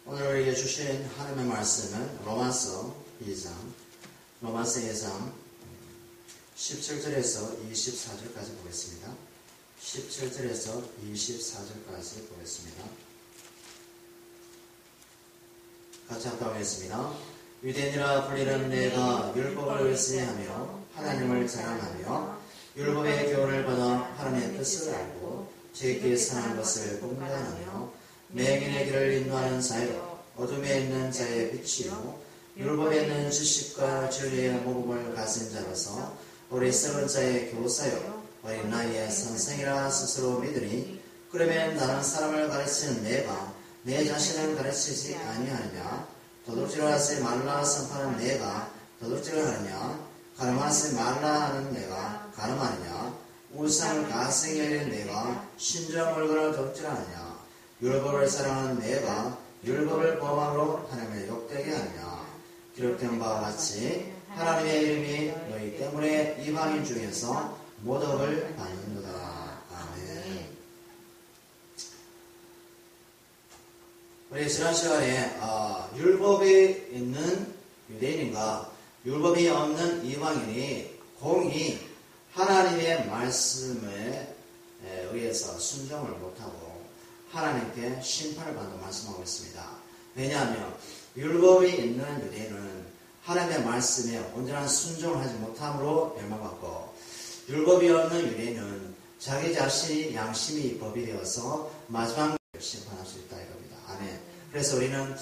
오늘 우리에게 주신 하나님의 말씀은 로마서 2장 17절에서 24절까지 보겠습니다. 17절에서 24절까지 보겠습니다. 같이 합독하겠습니다. 유대인이라 불리는 내가 율법을 의지하며 하나님을 자랑하며 율법의 교훈을 받아 하나님의 뜻을 알고 지혜롭게 사는 것을 공부하며 맹인의 길을 인도하는 자요 어둠에 있는 자의 빛이요 율법에 있는 지식과 진리의 모범을 가진 자로서 우리 썩은 자의 교사요 어린 나이에 선생이라 스스로 믿으니 그러면 나는 사람을 가르치는 내가 내 자신을 가르치지 아니하느냐 도둑질하지 말라 선포하는 내가 도둑질을 하느냐 가늠하지 말라 하는 내가 가늠하느냐 우상을 가슴에 여는 내가 신주와 물건을 도둑질하느냐 율법을 사랑하는 내가 율법을 범함으로 하나님을 욕되게 하느냐 기록된 바와 같이 하나님의 이름이 너희 때문에 이방인 중에서 모독을 받는도다. 아멘. 우리 지난 시간에 율법이 있는 유대인과 율법이 없는 이방인이 공히 하나님의 말씀에 의해서 순종을 못하고 하나님께 심판을 받는 말씀하고 있습니다. 왜냐하면 율법이 있는 유대인은 하나님의 말씀에 온전한 순종을 하지 못함으로 멸망받고 율법이 없는 유대인은 자기 자신이 양심이 법이 되어서 마지막 심판할 수 있다 이겁니다. 아멘. 그래서 우리는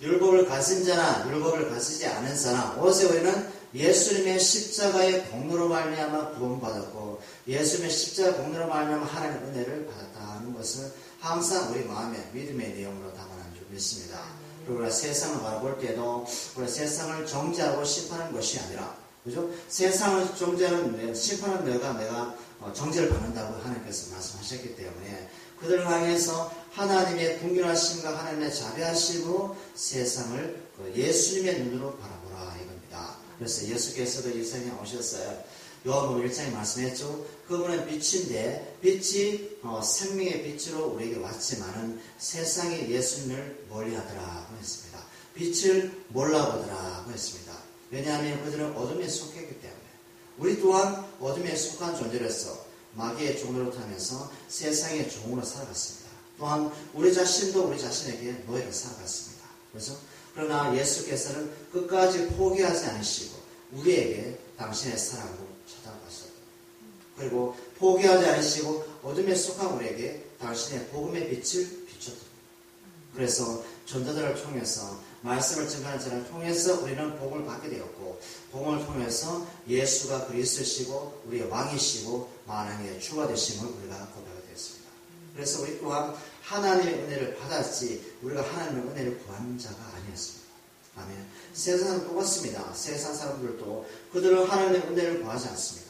율법을 가진 자나 율법을 가지지 않은 자나 오직 우리는 예수님의 십자가의 공로로 말미암아 구원받았고 예수님의 십자가 공로로 말미암아 하나님의 은혜를 받았다 하는 것을 항상 우리 마음에 믿음의 내용으로 담아놓은 줄 믿습니다. 그리고 우리가 세상을 바라볼 때도 우리가 세상을 정죄하고 심판하는 것이 아니라 그죠? 세상을 정죄하는 심판하는 내가 정죄를 받는다고 하나님께서 말씀하셨기 때문에 그들을 향해서 하나님의 궁휼하심과 하나님의 자비하심으로 세상을 예수님의 눈으로 바라보라 이겁니다. 그래서 예수께서도 이 세상에 오셨어요. 요한복음 1장에 말씀했죠. 그분은 빛인데 빛이 생명의 빛으로 우리에게 왔지만은 세상이 예수님을 멀리하더라고 했습니다. 빛을 몰라보더라고 했습니다. 왜냐하면 그들은 어둠에 속했기 때문에 우리 또한 어둠에 속한 존재로서 마귀의 종으로 타면서 세상의 종으로 살아갔습니다. 또한 우리 자신도 우리 자신에게 노예로 살아갔습니다. 그래서 그러나 예수께서는 끝까지 포기하지 않으시고 우리에게 당신의 사랑으로 찾아가셨다. 그리고 포기하지 않으시고 어둠에 속한 우리에게 당신의 복음의 빛을 비춰드립니다. 그래서 전도들을 통해서 말씀을 증거하는 자를 통해서 우리는 복음을 받게 되었고 복음을 통해서 예수가 그리스도시고 우리의 왕이시고 만왕의 주가 되심을 우리가 고백하게 되었습니다. 그래서 우리 또한 하나님의 은혜를 받았지 우리가 하나님의 은혜를 구한 자가 아니었습니다. 아멘. 세상은 똑같습니다. 세상 사람들도 그들은 하나님의 은혜를 구하지 않습니다.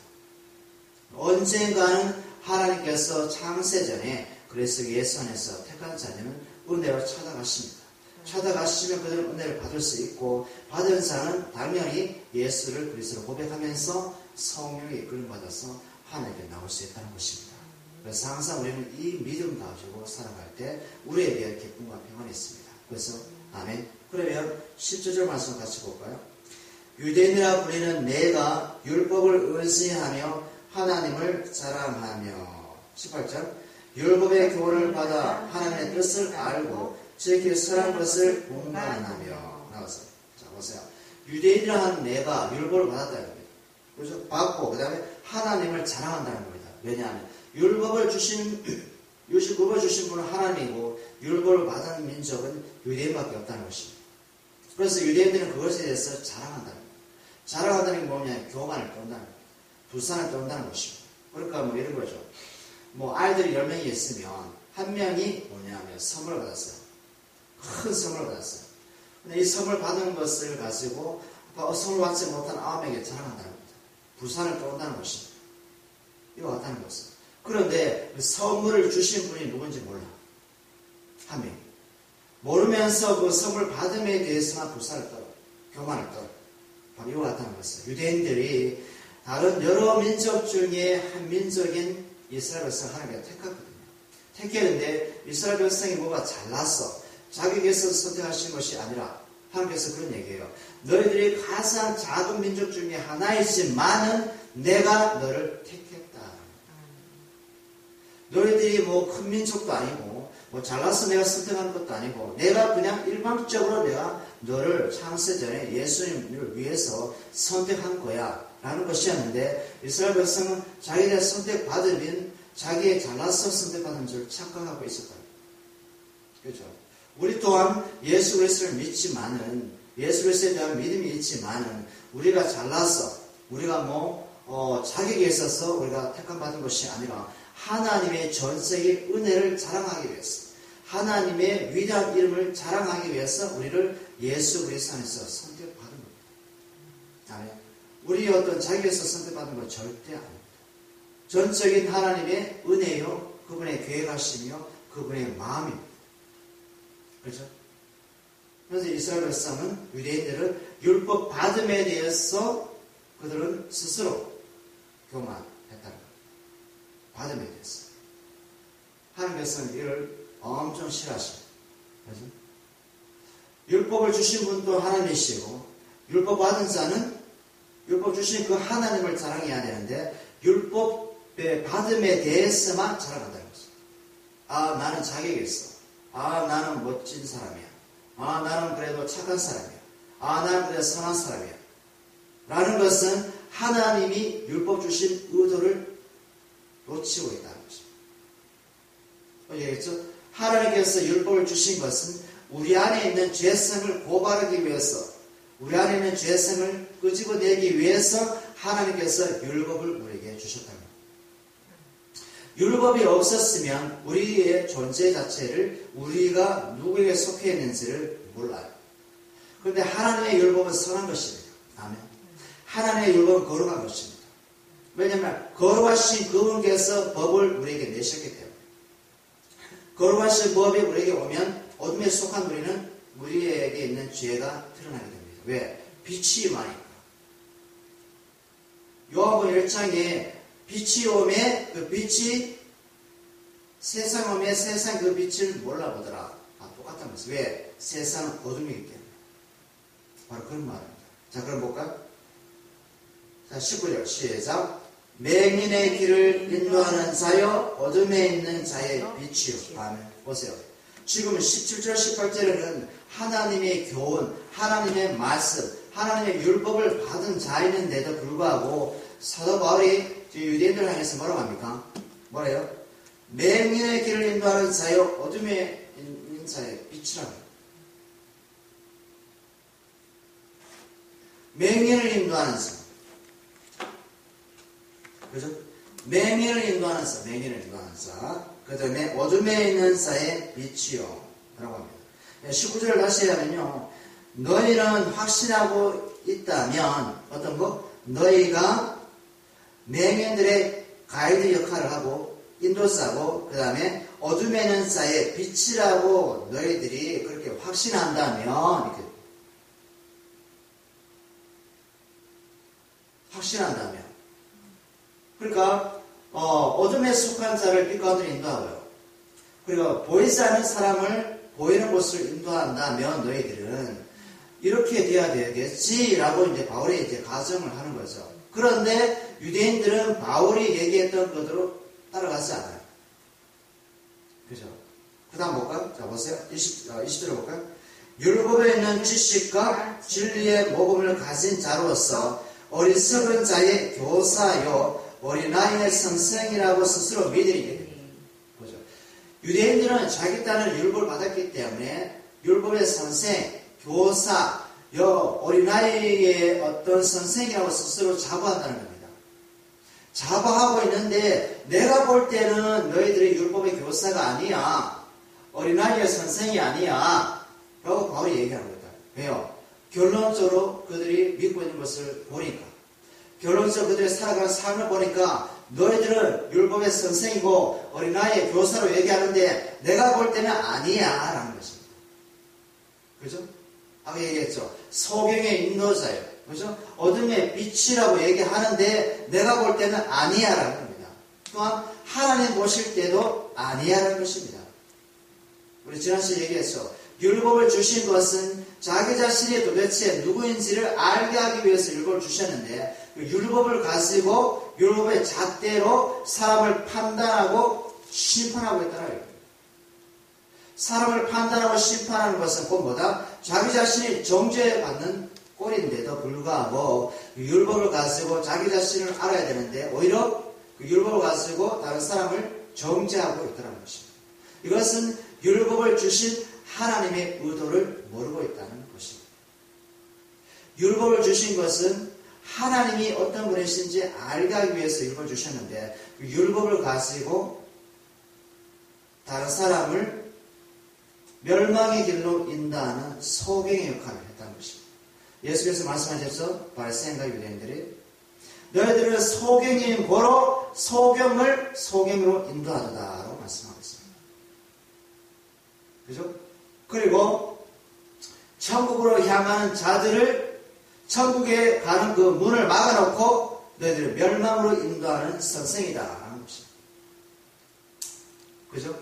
언젠가는 하나님께서 창세전에 그리스도 예수 안에서 택한 자녀는 은혜로 찾아가십니다. 찾아가시면 그들은 은혜를 받을 수 있고 받은 자는 당연히 예수를 그리스도로 고백하면서 성령의 이끌림 받아서 하나님께 나올 수 있다는 것입니다. 그래서 항상 우리는 이 믿음 가지고 살아갈 때 우리에게 기쁨과 평안이 있습니다. 그래서 아멘. 그러면 10절 말씀 같이 볼까요? 유대인이라 불리는 내가 율법을 의지하며 하나님을 자랑하며 18절 율법의 교훈을 받아 하나님의 뜻을 알고 지혜롭게 사는 것을 공부하며 나와서 자 보세요. 유대인이라 하는 내가 율법을 받았다는 겁니다. 그래서 받고 그 다음에 하나님을 자랑한다는 겁니다. 왜냐하면 율법을 주신 분은 하나님이고 율법을 받은 민족은 유대인밖에 없다는 것입니다. 그래서 유대인들은 그것에 대해서 자랑한다는 겁니다. 자랑한다는 게 뭐냐면 교만을 떤다는 겁니다. 부산을 떤다는 것입니다. 그러니까 뭐 이런 거죠. 뭐 아이들이 10명이 있으면 한 명이 뭐냐면 선물을 받았어요. 큰 선물을 받았어요. 근데 이 선물 받은 것을 가지고 선물 받지 못한 9명에게 자랑한다는 겁니다. 부산을 떤다는 것입니다. 이와 같다는 것은. 그런데 그 선물을 주신 분이 누군지 몰라. 한 명. 모르면서 그 선물 받음에 대해서만 부산을 떨어. 교만을 떨어. 바로 이와 같다는 것은. 유대인들이 다른 여러 민족 중에 한 민족인 이스라엘 백성을 하나님께서 택했거든요. 택했는데 이스라엘 백성이 뭐가 잘났어. 자격에서 선택하신 것이 아니라 하나님께서 그런 얘기예요. 너희들이 가장 작은 민족 중에 하나이지만은 내가 너를 택했다. 너희들이 뭐 큰 민족도 아니고 뭐 잘나서 내가 선택하는 것도 아니고 내가 그냥 일방적으로 내가 너를 창세전에 예수님을 위해서 선택한 거야 라는 것이었는데 이스라엘 백성은 자기가 선택받으면 자기의 잘나서 선택받은 줄 착각하고 있었다. 그렇죠? 우리 또한 예수 그리스도를 믿지만은 예수 그리스도에 대한 믿음이 있지만은 우리가 잘나서 우리가 자격에 있어서 우리가 택함받은 것이 아니라 하나님의 전적인 은혜를 자랑하기 위해서 하나님의 위대한 이름을 자랑하기 위해서 우리를 예수 그리스도 안에서 선택받은 겁니다. 아멘. 우리 어떤 자격에서 선택받은 건 절대 아닙니다. 전적인 하나님의 은혜요 그분의 계획하시며 그분의 마음입니다. 그렇죠? 그래서 이스라엘 백성은 유대인들은 율법 받음에 대해서 그들은 스스로 교만했다는 거예요. 받음에 대해서. 하나님께서는 이를 엄청 싫어하십니다. 그렇죠? 율법을 주신 분도 하나님이시고 율법 받은 자는 율법 주신 그 하나님을 자랑해야 되는데 율법의 받음에 대해서만 자랑한다는 거죠. 아, 나는 자격이 있어. 아, 나는 멋진 사람이야. 아, 나는 그래도 착한 사람이야. 아, 나는 그래도 선한 사람이야. 라는 것은 하나님이 율법 주신 의도를 놓치고 있다는 거죠. 얘기했죠? 하나님께서 율법을 주신 것은 우리 안에 있는 죄성을 고발하기 위해서 우리 안에 있는 죄성을 끄집어내기 위해서 하나님께서 율법을 우리에게 주셨답니다. 율법이 없었으면 우리의 존재 자체를 우리가 누구에게 속해 있는지를 몰라요. 그런데 하나님의 율법은 선한 것입니다. 아멘. 하나님의 율법은 거룩한 것입니다. 왜냐하면 거룩하신 그분께서 법을 우리에게 내셨기 때문에 거룩하신 법이 우리에게 오면 어둠에 속한 우리는 우리에게 있는 죄가 드러나게 됩니다. 왜? 빛이 임하니까. 요한복음 1장에 빛이 오매 그 빛이 세상 오매 세상 그 빛을 몰라보더라. 똑같다면서. 왜? 세상은 어둠이기 때문에. 바로 그런 말입니다. 자, 그럼 볼까요? 자, 19절 시작. 맹인의 길을 인도하는 자여 어둠에 있는 자의 빛이요. 아멘. 보세요. 지금 17절 18절에는 하나님의 교훈, 하나님의 말씀, 하나님의 율법을 받은 자인데도 불구하고 사도 바울이 유대인들을 향해서 뭐라고 합니까? 뭐래요? 맹인의 길을 인도하는 자여 어둠에 있는 자의 빛이라고. 맹인을 인도하는 자. 그죠? 맹인을 인도하는 자, 맹인을 인도하는 자. 그 다음에 어둠에 있는 자의 빛이요. 라고 합니다. 19절을 다시 하면요. 너희는 확신하고 있다면, 어떤 거? 너희가 맹인들의 가이드 역할을 하고, 인도사고, 그 다음에 어둠에 있는 자의 빛이라고 너희들이 그렇게 확신한다면, 이렇게. 확신한다면. 그러니까 어둠에 속한 자를 빛 가운데 인도하고요. 그리고 보이지 않는 사람을 보이는 곳을 인도한다면 너희들은 이렇게 돼야 되겠지라고 이제 바울이 이제 가정을 하는 거죠. 그런데 유대인들은 바울이 얘기했던 그대로 따라가지 않아요. 그죠? 그 다음 볼까요? 자, 보세요. 20절 볼까요? 율법에 있는 지식과 진리의 모범을 가진 자로서 어리석은 자의 교사요 어린아이의 선생이라고 스스로 믿으니. 보죠. 유대인들은 자기 딴을 율법을 받았기 때문에 율법의 선생, 교사, 어린아이의 어떤 선생이라고 스스로 자부한다는 겁니다. 자부하고 있는데 내가 볼 때는 너희들이 율법의 교사가 아니야. 어린아이의 선생이 아니야. 라고 바울이 얘기하는 겁니다. 왜요? 결론적으로 그들이 믿고 있는 것을 보니까 결론적으로 그들이 살아가는 삶을 보니까 너희들은 율법의 선생이고 어린아이의 교사로 얘기하는데 내가 볼 때는 아니야 라는 것입니다. 그죠? 아까 얘기했죠. 소경의 인도자예요. 그죠? 어둠의 빛이라고 얘기하는데 내가 볼 때는 아니야 라는 겁니다. 또한 하나님 보실 때도 아니야 라는 것입니다. 우리 지난 시간에 얘기했죠. 율법을 주신 것은 자기 자신이 도대체 누구인지를 알게 하기 위해서 율법을 주셨는데 그 율법을 가지고 율법의 잣대로 사람을 판단하고 심판하고 있다는 거예요. 사람을 판단하고 심판하는 것은 곧 뭐다? 자기 자신이 정죄받는 꼴인데도 불구하고 그 율법을 가지고 자기 자신을 알아야 되는데 오히려 그 율법을 가지고 다른 사람을 정죄하고 있다는 것입니다. 이것은 율법을 주신 하나님의 의도를 모르고 있다는 것입니다. 율법을 주신 것은 하나님이 어떤 분이신지 알게 하기 위해서 율법을 주셨는데 그 율법을 가지고 다른 사람을 멸망의 길로 인도하는 소경의 역할을 했다는 것입니다. 예수께서 말씀하셔서 바리새인과 유대인들이 너희들은 소경인 보러 소경을 소경으로 인도하도다라고 말씀하고 있습니다. 그죠? 그리고 천국으로 향하는 자들을 천국에 가는 그 문을 막아놓고 너희들을 멸망으로 인도하는 선생이다라는 것입니다. 그죠?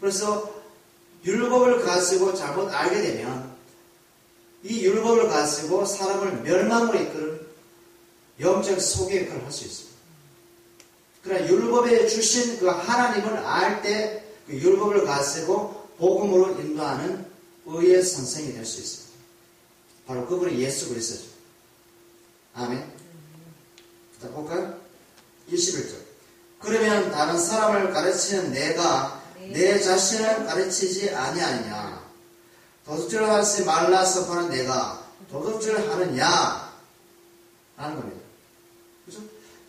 그래서 율법을 가지고 잘못 알게 되면 이 율법을 가지고 사람을 멸망으로 이끄는 영적 소개 역할을 할 수 있습니다. 그러나 율법에 주신 그 하나님을 알 때 그 율법을 가지고 복음으로 인도하는 의의 선생이 될 수 있습니다. 바로 그분이 예수 그리스도죠. 아멘. 자, 볼까요? 21절. 그러면 다른 사람을 가르치는 내가 내 자신을 가르치지 아니하느냐? 도둑질하지 말라 선포하는 내가 도둑질하느냐? 라는 겁니다. 그죠?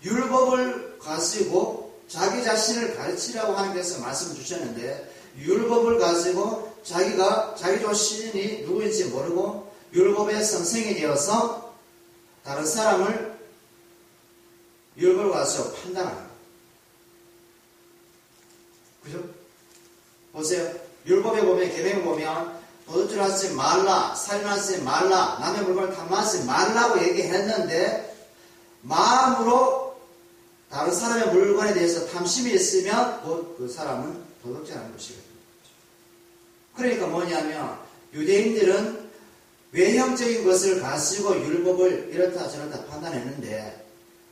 율법을 가지고 자기 자신을 가르치라고 하나님께서 말씀을 주셨는데 율법을 가지고 자기가 자기 자신이 누구인지 모르고 율법의 선생이 되어서 다른 사람을 율법을 가지고 판단하는 거예요. 그죠? 보세요. 율법에 보면 계명에 보면 도둑질하지 말라, 살인하지 말라, 남의 물건을 탐하지 말라고 얘기했는데 마음으로 다른 사람의 물건에 대해서 탐심이 있으면 곧 그 사람은 도둑질하는 것이거든요. 그러니까 뭐냐면 유대인들은 외형적인 것을 가지고 율법을 이렇다 저렇다 판단했는데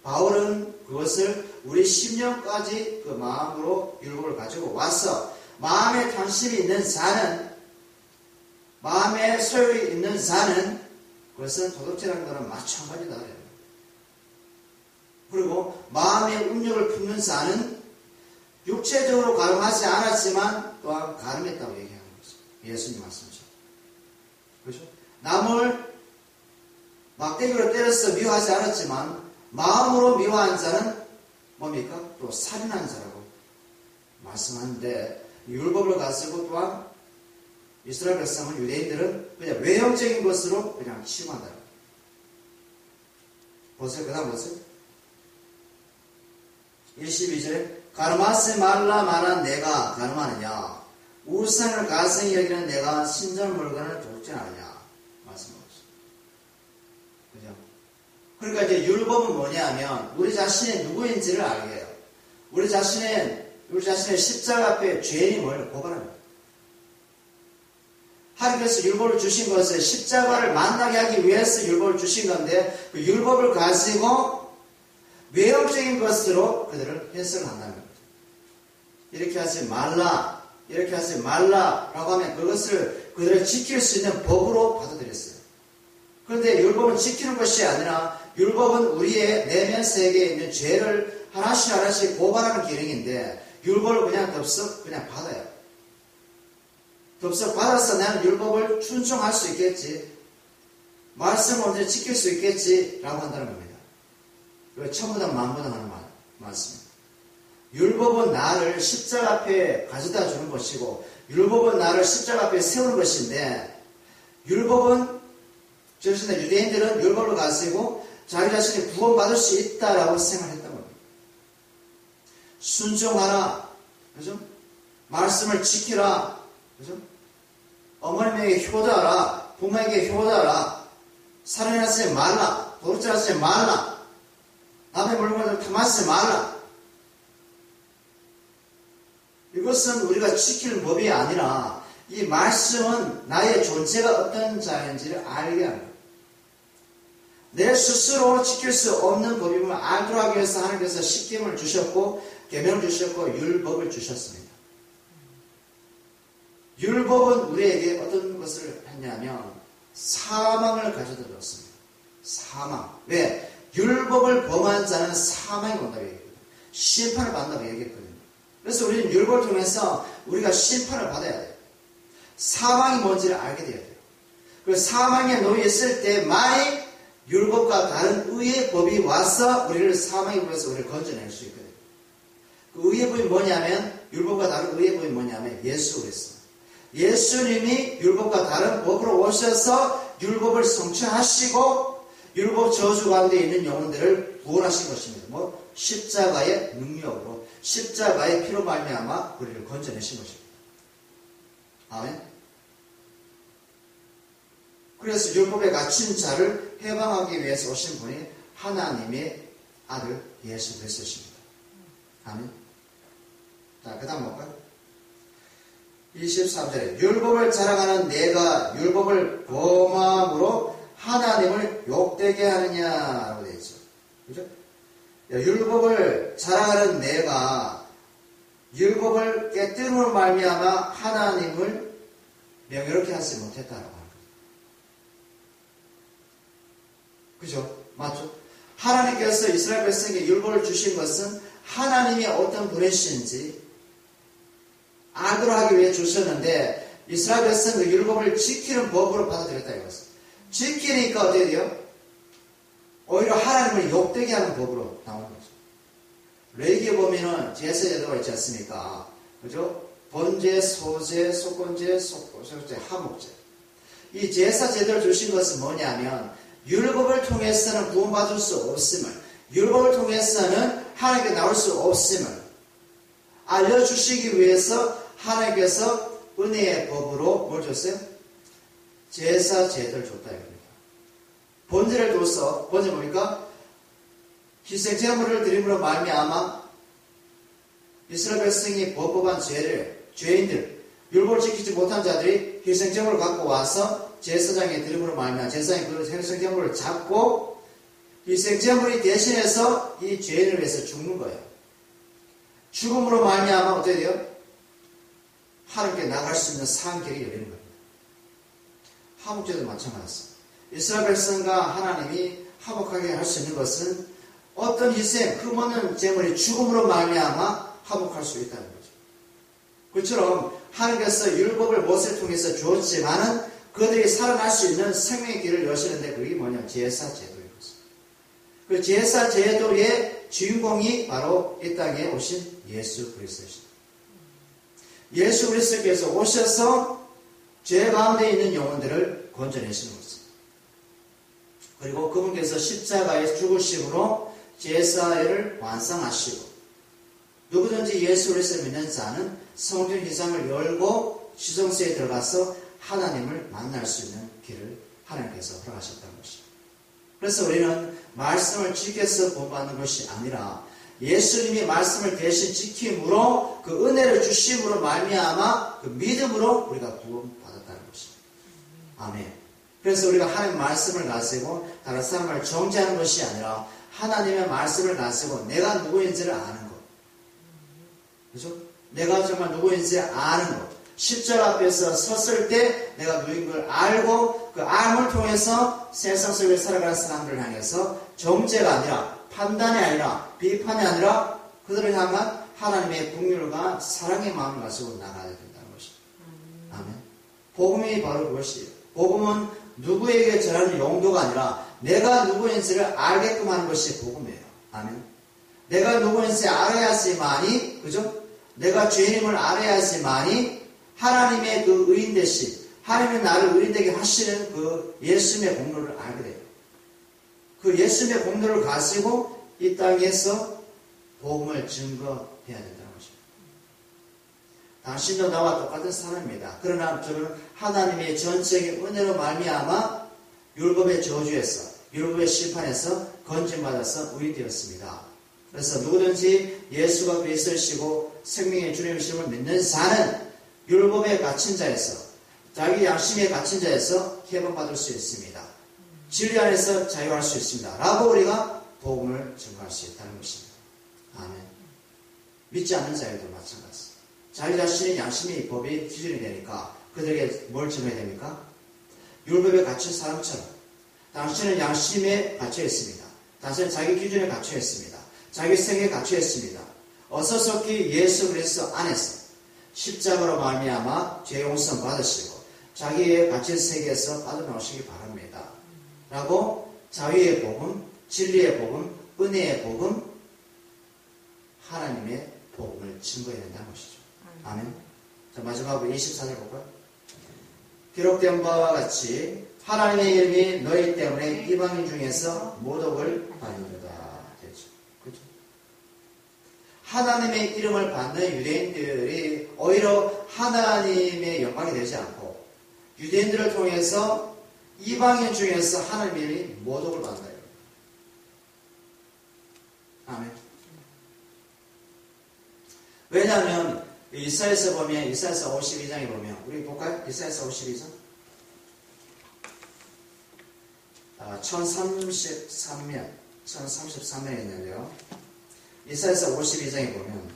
바울은 그것을 우리 10년까지 그 마음으로 율법을 가지고 와서 마음에 탐심이 있는 자는 마음에 소욕이 있는 자는 그것은 도둑질하는 거랑 마찬가지다. 그리고 마음의 운력을 품는 자는 육체적으로 가늠하지 않았지만 또한 가늠했다고 얘기하는 거죠. 예수님 말씀이죠. 그렇죠? 남을 막대기로 때려서 미워하지 않았지만 마음으로 미워한 자는 뭡니까? 또 살인한 자라고 말씀하는데 율법을 가지고 또한 이스라엘 백성은 유대인들은 그냥 외형적인 것으로 그냥 치부한다. 보세요. 그 다음 보세요. 22절에 가늠하지 말라 말한 내가 가늠하느냐 우상을 가성히 여기는 내가 신전 물건을 도둑질하느냐 말씀하고 있습니다. 그죠? 그러니까 이제 율법은 뭐냐면 우리 자신이 누구인지를 알게 해요. 우리 자신의 십자가 앞에 죄인임을 고발합니다. 하나님께서 율법을 주신 것은 십자가를 만나게 하기 위해서 율법을 주신 건데 그 율법을 가지고 외형적인 것으로 그들을 해석을 한다는 겁니다. 이렇게 하지 말라, 이렇게 하지 말라라고 하면 그것을 그들을 지킬 수 있는 법으로 받아들였어요. 그런데 율법은 지키는 것이 아니라 율법은 우리의 내면 세계에 있는 죄를 하나씩 하나씩 고발하는 기능인데 율법을 그냥 덥석 그냥 받아요. 덥석 받아서 나는 율법을 순종할 수 있겠지. 말씀을 언제 지킬 수 있겠지. 라고 한다는 겁니다. 왜 천부당 만부당 하는 말씀입니다. 율법은 나를 십자가 앞에 가져다 주는 것이고 율법은 나를 십자가 앞에 세우는 것인데 율법은 저것인데 유대인들은 율법을 가지고 자기 자신이 구원받을 수 있다라고 생각했던 겁니다. 순종하라. 그죠? 말씀을 지키라. 그죠? 어머님에게 효도하라. 부모에게 효도하라. 살인하지 말라. 도둑질하지 말라. 남의 물건을 탐하지 말라. 이것은 우리가 지키는 법이 아니라 이 말씀은 나의 존재가 어떤 자인지를 알게 하는 거예요. 내 스스로 지킬 수 없는 법임을 알도록 하기 위해서 하나님께서 십계명을 주셨고 계명을 주셨고 율법을 주셨습니다. 율법은 우리에게 어떤 것을 했냐면 사망을 가져다 줬습니다. 사망. 왜? 율법을 범한 자는 사망이 온다고 얘기했거든요. 심판을 받는다고 얘기했거든요. 그래서 우리는 율법을 통해서 우리가 심판을 받아야 돼요. 사망이 뭔지를 알게 돼야 돼요. 그 사망에 놓여 있을 때만이 율법과 다른 의의 법이 와서 우리를 사망에 놓여서 우리를 건져낼 수 있거든요. 그 의의 법이 뭐냐면 율법과 다른 의의 법이 뭐냐면 예수 그리스도. 예수님이 율법과 다른 법으로 오셔서 율법을 성취하시고 율법 저주 가운데 있는 영혼들을 구원하신 것입니다. 뭐 십자가의 능력으로 십자가의 피로 말미암아 우리를 건져내신 것입니다. 아멘. 그래서 율법에 갇힌 자를 해방하기 위해서 오신 분이 하나님의 아들 예수 그리스도십니다. 아멘. 자, 그 다음 볼까요? 23절에 율법을 자랑하는 내가 율법을 범함으로 하나님을 욕되게 하느냐라고 되어 있죠. 그죠? 율법을 자랑하는 내가 율법을 깨뜨림으로 말미암아 하나님을 명예롭게 하지 못했다라고 하는 거죠. 그죠? 맞죠? 하나님께서 이스라엘 백성에게 율법을 주신 것은 하나님이 어떤 분이신지 알도록 하기 위해 주셨는데 이스라엘 백성은 그 율법을 지키는 법으로 받아들였다 이것은. 지키니까 어떻게 돼요? 오히려 하나님을 욕되게 하는 법으로 나오는 거죠. 레위기에 보면은 제사 제도가 있지 않습니까? 그죠? 번제, 소제, 속건제, 속제, 하목제. 이 제사 제도를 주신 것은 뭐냐면 율법을 통해서는 구원받을 수 없음을, 율법을 통해서는 하나님께 나올 수 없음을 알려주시기 위해서 하나님께서 은혜의 법으로 뭘 줬어요? 제사 제도를 줬다 이겁니다. 번제를 둬서 번제 뭡니까? 희생 제물을 드림으로 말미암아 이스라엘 백성이 범법한 죄인들, 율법을 지키지 못한 자들이 희생 제물을 갖고 와서 제사장의 드림으로 말미암아 제사장이 그 희생 제물을 잡고 희생 제물이 대신해서 이 죄인을 위해서 죽는 거예요. 죽음으로 말미암아 어떻게 돼요? 하나님께 나갈 수 있는 상길이 열리는 겁니다. 하목제도 마찬가지입니다. 이스라엘 백성과 하나님이 화목하게 할 수 있는 것은 어떤 희생, 흠없는 제물이 죽음으로 말미암아 화목할 수 있다는 거죠. 그처럼 하나님께서 율법을 모세를 통해서 주었지만은 그들이 살아날 수 있는 생명의 길을 여시는데 그게 뭐냐? 제사 제도인 것입니다. 그 제사 제도의 주인공이 바로 이 땅에 오신 예수 그리스도이십니다. 예수 그리스도께서 오셔서 죄 가운데 있는 영혼들을 건져내시는 것입니다. 그리고 그분께서 십자가에 죽으심으로 제사를 완성하시고 누구든지 예수 그리스도를 믿는 자는 성전 휘장을 열고 지성소에 들어가서 하나님을 만날 수 있는 길을 하나님께서 허락하셨다는 것입니다. 그래서 우리는 말씀을 지켜서 구원받는 것이 아니라 예수님이 말씀을 대신 지킴으로 그 은혜를 주심으로 말미암아 그 믿음으로 우리가 구원받았다는 것입니다. 아멘. 그래서 우리가 하나님의 말씀을 가지고 다른 사람을 정죄하는 것이 아니라 하나님의 말씀을 가지고 내가 누구인지를 아는 것. 그죠? 내가 정말 누구인지 아는 것. 십자가 앞에서 섰을 때 내가 누구인 걸 알고 그 알을 통해서 세상 속에 살아가는 사람들을 향해서 정죄가 아니라 판단이 아니라 비판이 아니라 그들을 향한 하나님의 긍휼과 사랑의 마음을 가지고 나가야 된다는 것입니다. 아멘. 복음이 바로 그것이에요. 복음은 누구에게 전하는 용도가 아니라 내가 누구인지를 알게끔 하는 것이 복음이에요. 아멘. 내가 누구인지 알아야지만이, 그죠? 내가 죄인임을 알아야지만이 하나님의 그 의인 되신, 하나님의 나를 의인 되게 하시는 그 예수님의 공로를 알게 돼요. 그 예수님의 공로를 가지고 이 땅에서 복음을 증거해야 된다는 것입니다. 당신도 나와 똑같은 사람입니다. 그러나 저는 하나님의 전적인 은혜로 말미암아 율법의 저주에서, 율법의 심판에서 건진받아서 의인되었습니다. 그래서 누구든지 예수가 그리스도이시고 생명의 주님이심을 믿는 자는 율법에 갇힌 자에서, 자기 양심에 갇힌 자에서 해방받을 수 있습니다. 진리 안에서 자유할 수 있습니다. 라고 우리가 복음을 증거할 수 있다는 것입니다. 아멘. 믿지 않는 자들도 마찬가지입니다. 자기 자신의 양심의 법이 기준이 되니까 그들에게 뭘 증거해야 됩니까? 율법에 갇힌 사람처럼 당신은 양심에 갇혀 있습니다. 당신은 자기 기준에 갇혀 있습니다. 자기 생에 갇혀 있습니다. 어서속히 예수 그리스도 안에서 십자가로 말미암아 죄 용서 받으시고 자기의 갇힌 세계에서 빠져나오시기 바랍니다. 라고 자유의 복음, 진리의 복음, 은혜의 복음, 하나님의 복음을 증거해야 된다는 것이죠. 아멘. 자, 마지막으로 24절 볼까요? 기록된 바와 같이 하나님의 이름이 너희 때문에 이방인 중에서 모독을 받는다. 되죠. 그렇죠? 하나님의 이름을 받는 유대인들이 오히려 하나님의 영광이 되지 않고 유대인들을 통해서 이방인 중에서 하나님의 이름이 모독을 받는다. 아멘. 왜냐하면 이사야서 보면 이사야서 52장에 보면 우리 볼까요? 이사야서 52장 1033면에 있는데요. 이사야서 52장에 보면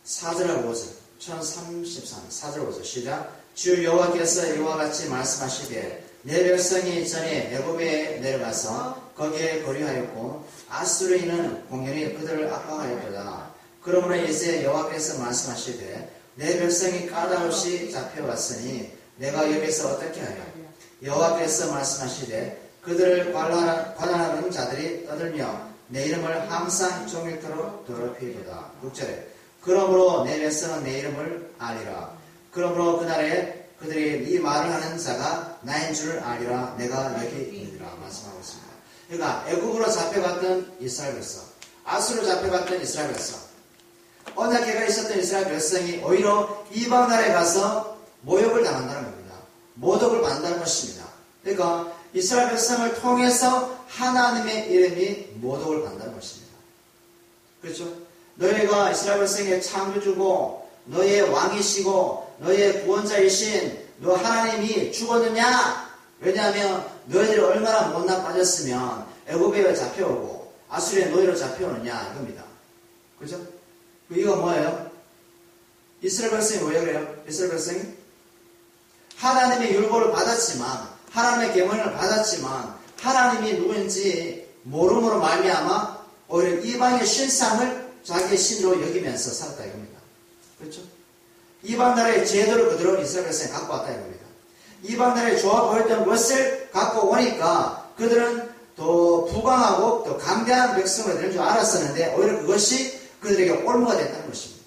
4절하고 5절 1033 4절 5절 시작. 주 여호와께서 이와 같이 말씀하시되 내 백성이 전에 애굽에 내려가서 거기에 거류하였고 아수르인은 공연히 그들을 압박하였도다. 그러므로 이제 여호와께서 말씀하시되 내 백성이 까닭없이 잡혀왔으니 내가 여기서 어떻게 하냐. 여호와께서 말씀하시되 그들을 관할하는 자들이 떠들며 내 이름을 항상 종일토록 더럽히리로다. 6절에 그러므로 내 백성은 내 이름을 아리라. 그러므로 그날에 그들이 이 말을 하는 자가 나인 줄을 아리라. 내가 여기 있느니라 말씀하고 있습니다. 그러니까 애굽으로 잡혀갔던 이스라엘 백성, 아수르로 잡혀갔던 이스라엘 백성, 언약궤가 있었던 이스라엘 백성이 오히려 이방 나라에 가서 모욕을 당한다는 겁니다. 모독을 받는다는 것입니다. 그러니까 이스라엘 백성을 통해서 하나님의 이름이 모독을 받는다는 것입니다. 그렇죠? 너희가 이스라엘 백성의 창조주고 너희의 왕이시고 너희의 구원자이신 너 하나님이 죽었느냐? 왜냐하면 너희들이 얼마나 못나 빠졌으면 애굽에 잡혀오고 아수르의 노예로 잡혀오느냐 이겁니다. 그렇죠? 이거 뭐예요? 이스라엘 백성이 왜 그래요? 이스라엘 백성이 하나님의 율법을 받았지만 하나님의 계명을 받았지만 하나님이 누구인지 모름으로 말미암아 오히려 이방의 신상을 자기의 신으로 여기면서 살았다 이겁니다. 그렇죠? 이방 나라의 제도를 그대로 이스라엘 백성이 갖고 왔다 이겁니다. 이방 나라에 좋아 보였던 것을 갖고 오니까 그들은 더 부강하고 더 강대한 백성을 되는 줄 알았었는데 오히려 그것이 그들에게 올무가 됐다는 것입니다.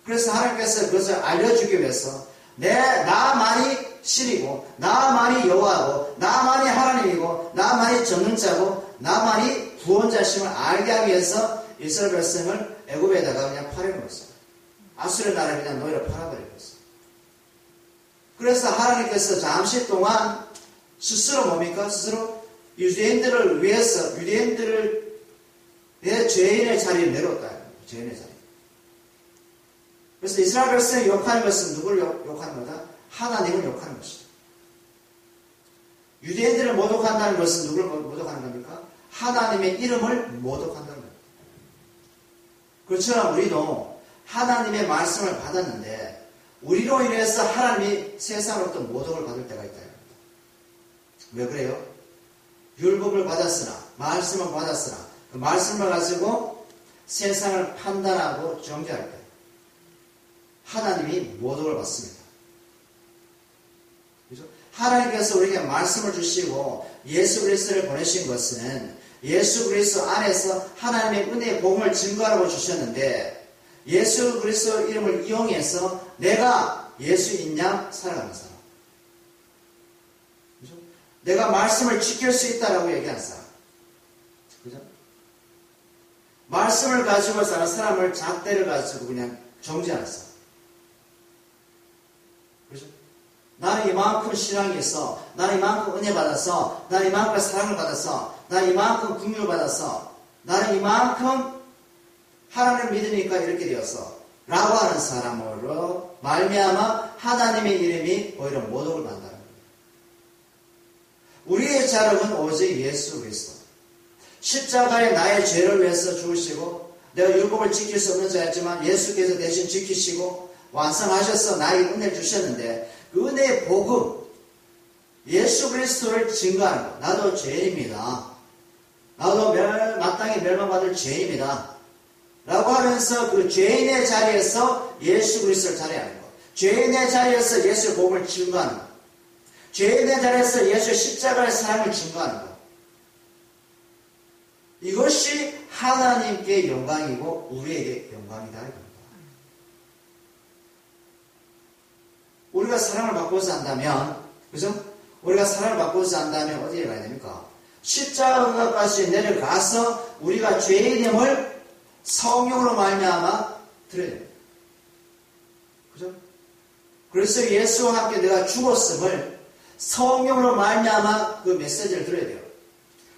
그래서 하나님께서 그것을 알려주기 위해서 나만이 신이고 나만이 여호와고 나만이 하나님이고 나만이 전능자고 나만이 구원자심을 알게 하기 위해서 이스라엘 백성을 애굽에다가 그냥 팔아버렸어요. 아수르 나라에 그냥 노예로 팔아버렸어요. 그래서 하나님께서 잠시 동안 스스로 뭡니까? 스스로 유대인들을 위해서 유대인들을 내 죄인의 자리를 내렸다. 죄인의 자리. 그래서 이스라엘 백성이 욕하는 것은 누구를 욕하는 거다? 하나님을 욕하는 것이다. 유대인들을 모독한다는 것은 누구를 모독하는 겁니까? 하나님의 이름을 모독한다는 겁니다. 그렇지만 우리도 하나님의 말씀을 받았는데 우리로 인해서 하나님이 세상으로부터 모독을 받을 때가 있다. 왜 그래요? 율법을 받았으나 말씀을 받았으나 그 말씀을 가지고 세상을 판단하고 정죄할 때 하나님이 모독을 받습니다. 그렇죠? 하나님께서 우리에게 말씀을 주시고 예수 그리스도를 보내신 것은 예수 그리스도 안에서 하나님의 은혜의 복음을 증거하라고 주셨는데 예수 그리스도 이름을 이용해서 내가 예수인 양 살아가는 사람. 그렇죠? 내가 말씀을 지킬 수 있다라고 얘기하는 사람. 그죠? 말씀을 가지고 사는 사람을 잣대를 가지고 그냥 정죄하는 사람. 그죠? 나는 이만큼 신앙이 있어. 나는 이만큼 은혜 받아서. 나는 이만큼 사랑을 받아서. 나는 이만큼 긍휼을 받아서. 나는 이만큼 하나님을 믿으니까 이렇게 되었어 라고 하는 사람으로 말미암아 하나님의 이름이 오히려 모독을 받는다는 거예요. 우리의 자랑은 오직 예수 그리스도. 십자가에 나의 죄를 위해서 죽으시고 내가 율법을 지킬 수 없는 자였지만 예수께서 대신 지키시고 완성하셔서 나에게 은혜를 주셨는데 그 은혜의 복음 예수 그리스도를 증거하는 것. 나도 죄인입니다. 나도 마땅히 멸망받을 죄인입니다. 라고 하면서 그 죄인의 자리에서 예수 그리스도를 자리하는 것. 죄인의 자리에서 예수의 복음을 증거하는 것. 죄인의 자리에서 예수의 십자가의 사랑을 증거하는 것. 이것이 하나님께 영광이고 우리에게 영광이다. 이겁니다. 우리가 사랑을 받고자 한다면, 그죠? 우리가 사랑을 받고자 한다면 어디에 가야 됩니까? 십자가까지 내려가서 우리가 죄인임을 성령으로 말미암아 들어야 됩니다. 그죠? 그래서 예수와 함께 내가 죽었음을 성령으로 말미암아 그 메시지를 들어야 돼요.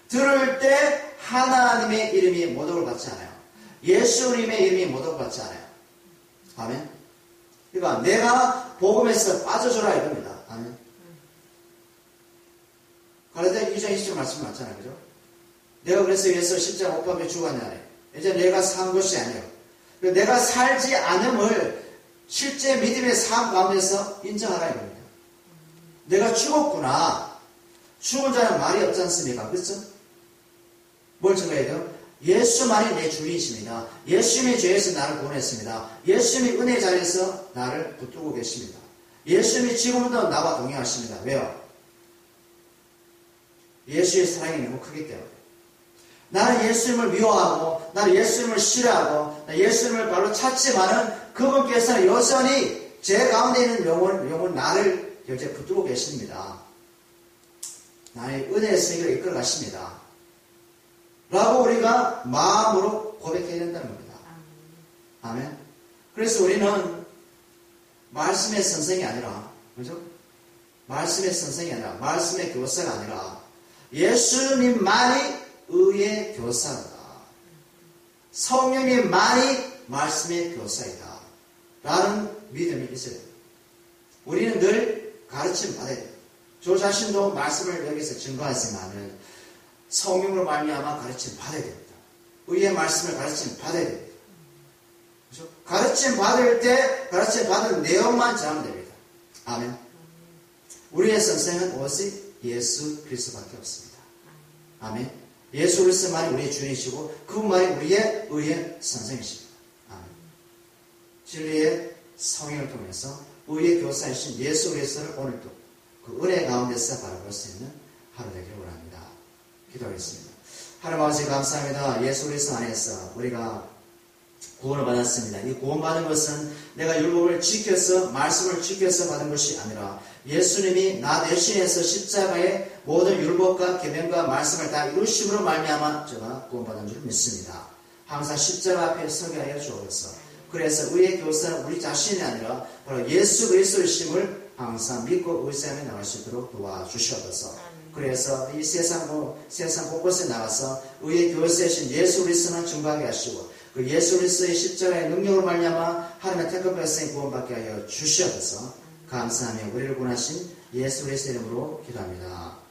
들을 때 하나님의 이름이 모독을 받지 않아요. 예수님의 이름이 모독을 받지 않아요. 아멘. 그러니까 내가 복음에서 빠져줘라 이겁니다. 아멘. 갈라디아 2장 20절 말씀 맞잖아요. 그죠? 내가 그래서 예수 십자가 못 박혀 죽었냐. 이제 내가 산 것이 아니에요. 내가 살지 않음을 실제 믿음의 삶 가운데서 인정하라 이겁니다. 내가 죽었구나. 죽은 자는 말이 없지 않습니까? 그렇죠? 뭘 증거해야 돼요? 예수만이 내 주인이십니다. 예수님의 죄에서 나를 구원했습니다. 예수님의 은혜 자리에서 나를 붙들고 계십니다. 예수님이 지금도 나와 동행하십니다. 왜요? 예수의 사랑이 너무 크기 때문에. 나는 예수님을 미워하고 나는 예수님을 싫어하고 나는 예수님을 바로 찾지만은 그분께서는 여전히 제 가운데 있는 영혼 나를 여기에 붙들고 계십니다. 나의 은혜의 세계로 이끌어 가십니다. 라고 우리가 마음으로 고백해야 된다는 겁니다. 아멘. 그래서 우리는 말씀의 선생이 아니라, 그죠? 말씀의 선생이 아니라, 말씀의 교사가 아니라, 예수님만이 의의 교사다. 성령님만이 말씀의 교사이다. 라는 믿음이 있어야 됩니다. 우리는 늘 가르침 받아야 됩니다. 저 자신도 말씀을 여기서 증거하지만은 성령으로 말미암아 가르침 받아야 됩니다. 의의 말씀을 가르침 받아야 됩니다. 그렇죠? 가르침 받을 때 가르침 받은 내용만 전하면 됩니다. 아멘. 우리의 선생은 오직 예수 그리스도밖에 없습니다. 아멘. 예수 그리스도만이 우리의 주인이시고 그분만이 우리의 의의 선생이십니다. 아멘. 진리의 성령을 통해서 의의 교사이신 예수 그리스도를 오늘도 그 은혜 가운데서 바라볼 수 있는 하루 되기를 원합니다. 기도하겠습니다. 하나님 아버지 감사합니다. 예수 그리스도 안에서 우리가 구원을 받았습니다. 이 구원받은 것은 내가 율법을 지켜서 말씀을 지켜서 받은 것이 아니라 예수님이 나 대신해서 십자가의 모든 율법과 계명과 말씀을 다 이루심으로 말미암아 제가 구원받은 줄 믿습니다. 항상 십자가 앞에 서게 하여 주옵소서. 그래서 의의 교사는 우리 자신이 아니라 바로 예수 그리스도이심을 항상 믿고 의지하며 나갈 수 있도록 도와주시옵소서. 그래서 이 세상 곳곳에 나가서 의의 교사이신 예수 그리스도만 증거하게 하시고 그 예수 그리스도의 십자가의 능력으로 말미암아 하나님의 택한 백성이 구원받게 하여 주시옵소서. 감사하며 우리를 구원하신 예수 그리스도의 이름으로 기도합니다.